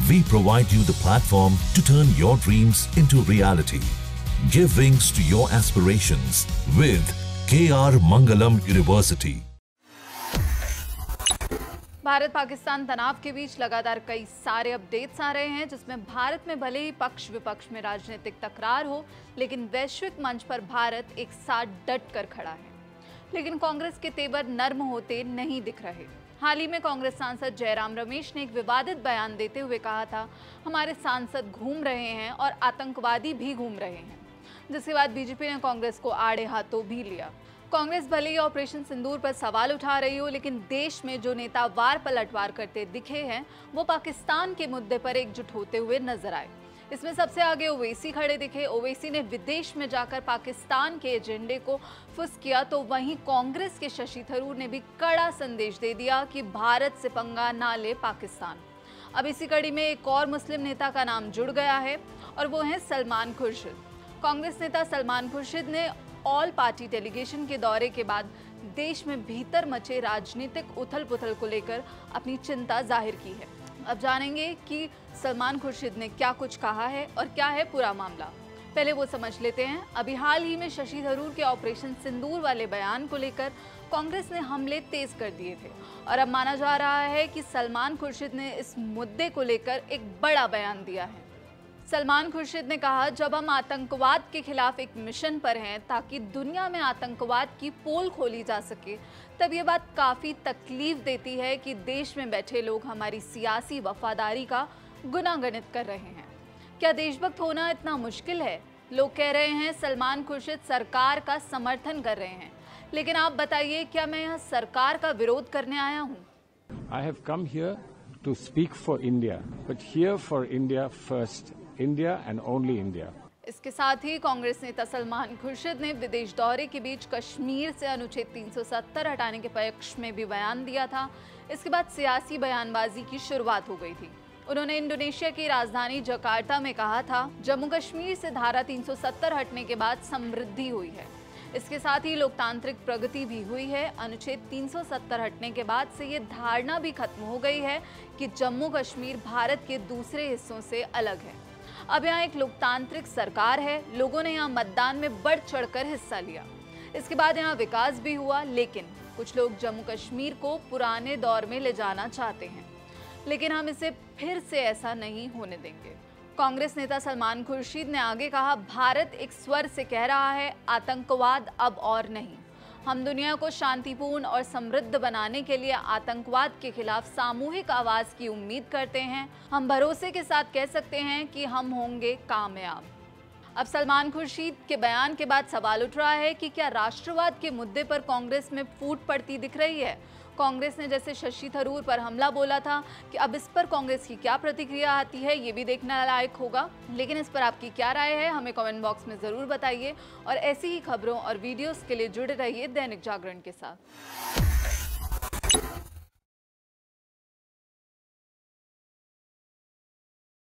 We provide you the platform to turn your dreams into reality. Give wings to your aspirations with KR Mangalam University. Bharat Pakistan तनाव के बीच लगातार कई सारे updates आ रहे हैं, जिसमें भारत में भले ही पक्ष विपक्ष में राजनीतिक तकरार हो, लेकिन वैश्विक मंच पर भारत एक साथ डट कर खड़ा है। लेकिन कांग्रेस के तेवर नर्म होते नहीं दिख रहे। हाल ही में कांग्रेस सांसद जयराम रमेश ने एक विवादित बयान देते हुए कहा था, हमारे सांसद घूम रहे हैं और आतंकवादी भी घूम रहे हैं, जिसके बाद बीजेपी ने कांग्रेस को आड़े हाथों भी लिया। कांग्रेस भले ही ऑपरेशन सिंदूर पर सवाल उठा रही हो, लेकिन देश में जो नेता वार पलटवार करते दिखे हैं वो पाकिस्तान के मुद्दे पर एकजुट होते हुए नजर आए। इसमें सबसे आगे ओवैसी खड़े दिखे। ओवैसी ने विदेश में जाकर पाकिस्तान के एजेंडे को फुस किया, तो वहीं कांग्रेस के शशि थरूर ने भी कड़ा संदेश दे दिया कि भारत से पंगा ना ले पाकिस्तान। अब इसी कड़ी में एक और मुस्लिम नेता का नाम जुड़ गया है और वो है सलमान खुर्शीद। कांग्रेस नेता सलमान खुर्शीद ने ऑल पार्टी डेलीगेशन के दौरे के बाद देश में भीतर मचे राजनीतिक उथल पुथल को लेकर अपनी चिंता जाहिर की है। अब जानेंगे कि सलमान खुर्शीद ने क्या कुछ कहा है और क्या है पूरा मामला। पहले वो समझ लेते हैं। अभी हाल ही में शशि थरूर के ऑपरेशन सिंदूर वाले बयान को लेकर कांग्रेस ने हमले तेज कर दिए थे और अब माना जा रहा है कि सलमान खुर्शीद ने इस मुद्दे को लेकर एक बड़ा बयान दिया है। सलमान खुर्शीद ने कहा, जब हम आतंकवाद के खिलाफ एक मिशन पर हैं ताकि दुनिया में आतंकवाद की पोल खोली जा सके, तब ये बात काफ़ी तकलीफ देती है कि देश में बैठे लोग हमारी सियासी वफादारी का गुनागणित कर रहे हैं। क्या देशभक्त होना इतना मुश्किल है? लोग कह रहे हैं सलमान खुर्शीद सरकार का समर्थन कर रहे हैं, लेकिन आप बताइए, क्या मैं यहाँ सरकार का विरोध करने आया हूँ? I have come here to speak for India, but here for India first. India and only India. इसके साथ ही कांग्रेस नेता सलमान खुर्शीद ने विदेश दौरे के बीच कश्मीर से अनुच्छेद 370 हटाने के पक्ष में भी बयान दिया था। इसके बाद सियासी बयानबाजी की शुरुआत हो गई थी। उन्होंने इंडोनेशिया की राजधानी जकार्ता में कहा था, जम्मू कश्मीर से धारा 370 हटने के बाद समृद्धि हुई है। इसके साथ ही लोकतांत्रिक प्रगति भी हुई है। अनुच्छेद 370 हटने के बाद से ये धारणा भी खत्म हो गई है कि जम्मू कश्मीर भारत के दूसरे हिस्सों से अलग है। अब यहाँ एक लोकतांत्रिक सरकार है, लोगों ने यहाँ मतदान में बढ़ चढ़कर हिस्सा लिया। इसके बाद यहाँ विकास भी हुआ, लेकिन कुछ लोग जम्मू कश्मीर को पुराने दौर में ले जाना चाहते हैं, लेकिन हम इसे फिर से ऐसा नहीं होने देंगे। कांग्रेस नेता सलमान खुर्शीद ने आगे कहा, भारत एक स्वर से कह रहा है, आतंकवाद अब और नहीं। हम दुनिया को शांतिपूर्ण और समृद्ध बनाने के लिए आतंकवाद के खिलाफ सामूहिक आवाज की उम्मीद करते हैं। हम भरोसे के साथ कह सकते हैं कि हम होंगे कामयाब। अब सलमान खुर्शीद के बयान के बाद सवाल उठ रहा है कि क्या राष्ट्रवाद के मुद्दे पर कांग्रेस में फूट पड़ती दिख रही है? कांग्रेस ने जैसे शशि थरूर पर हमला बोला था, कि अब इस पर कांग्रेस की क्या प्रतिक्रिया आती है, ये भी देखने लायक होगा। लेकिन इस पर आपकी क्या राय है, हमें कमेंट बॉक्स में ज़रूर बताइए और ऐसी ही खबरों और वीडियोस के लिए जुड़े रहिए दैनिक जागरण के साथ।